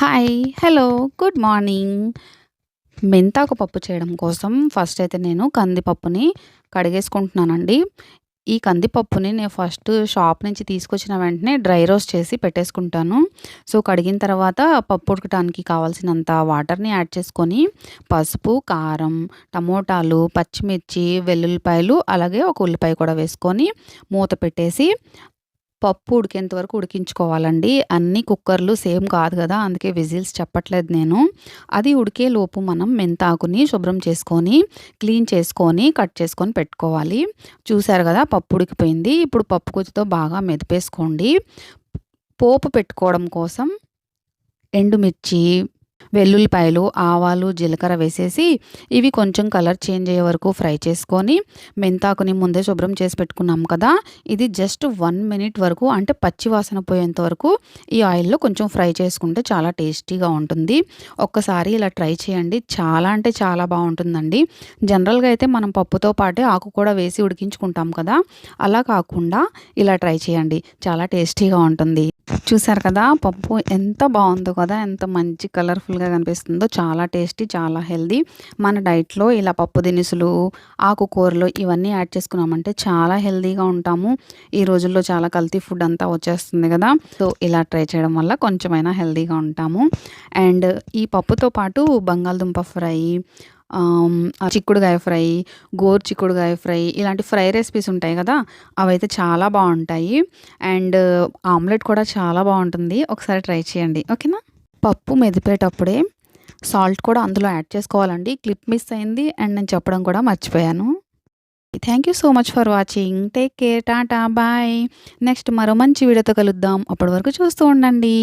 Hi! Hello! Good morning. మెంతాకు పప్పు చేయడం కోసం ఫస్ట్ అయితే నేను కందిపప్పుని కడిగేసుకుంటున్నానండి. ఈ కందిపప్పుని నేను ఫస్ట్ షాప్ నుంచి తీసుకొచ్చిన వెంటనే డ్రై రోస్ట్ చేసి పెట్టేసుకుంటాను. సో, కడిగిన తర్వాత పప్పు ఉడకటానికి కావాల్సినంత వాటర్‌ని యాడ్ చేసుకొని, పసుపు, కారం, టమోటాలు, పచ్చిమిర్చి, వెల్లుల్లిపాయలు అలాగే ఒక ఉల్లిపాయ కూడా వేసుకొని మూత పెట్టేసి పప్పు ఉడికేంత వరకు ఉడికించుకోవాలండి. అన్ని కుక్కర్‌లు సేమ్ కాదు గదా! అందుకే విజిల్స్ చెప్పట్లేదు నేను. అది ఉడికేలోపు మనం మెంతాకుని శుభ్రం చేసుకొని, క్లీన్ చేసుకొని, కట్ చేసుకొని పెట్టుకోవాలి. చూసారు గదా! పప్పు ఉడికిపోయింది. ఇప్పుడు పప్పు గుత్తితో బాగా మెదిపేసుకోండి. పోపు పెట్టుకోవడం కోసం ఎండుమిర్చి, వెల్లుల్లిపాయలు, ఆవాలు, జీలకర్ర వేసేసి ఇవి కొంచెం కలర్ చేంజ్ అయ్యే వరకు ఫ్రై చేసుకొని, మెంతాకుని ముందే శుభ్రం చేసి పెట్టుకున్నాం కదా! ఇది జస్ట్ 1 మినిట్ వరకు అంటే పచ్చి వాసన పోయేంత వరకు ఈ ఆయిల్‌లో కొంచెం ఫ్రై చేసుకుంటే చాలా టేస్టీగా ఉంటుంది. ఒక్కసారి ఇలా ట్రై చేయండి. చాలా అంటే చాలా బావుంటుందండి. జనరల్‌గా అయితే మనం పప్పుతో పాటే ఆకు కూడా వేసి ఉడికించుకుంటాం కదా! అలా కాకుండా ఇలా ట్రై చేయండి. చాలా టేస్టీగా ఉంటుంది. చూసారు కదా! పప్పు ఎంత బావుందో కదా! ఎంత మంచి కలర్‌ఫుల్‌గా కనిపిస్తుందో. చాలా టేస్టీ, చాలా హెల్తీ. మన డైట్‌లో ఇలా పప్పు దినుసులు, ఆకుకూరలు ఇవన్నీ యాడ్ చేసుకున్నామంటే చాలా హెల్తీగా ఉంటాము. ఈ రోజుల్లో చాలా కల్తీ ఫుడ్ అంతా వచ్చేస్తుంది కదా! సో, ఇలా ట్రై చేయడం వల్ల కొంచెమైనా హెల్తీగా ఉంటాము. అండ్ ఈ పప్పుతో పాటు బంగాళదుంప ఫ్రై, చిక్కుడుగాయ ఫ్రై, గోరు చిక్కుడుగాయ ఫ్రై ఇలాంటి ఫ్రై రెసిపీస్ ఉంటాయి కదా! అవైతే చాలా బావుంటాయి. అండ్ ఆమ్లెట్ కూడా చాలా బావుంటుంది. ఒకసారి ట్రై చేయండి. ఓకేనా? పప్పు మెదిపేటప్పుడే సాల్ట్ కూడా అందులో యాడ్ చేసుకోవాలండి. క్లిప్ మిస్ అయింది అండ్ నేను చెప్పడం కూడా మర్చిపోయాను. Thank you so much for watching. Take care. Tata. Bye. Next మరో మంచి వీడియోతో కలుద్దాం. అప్పటి వరకు చూస్తూ ఉండండి.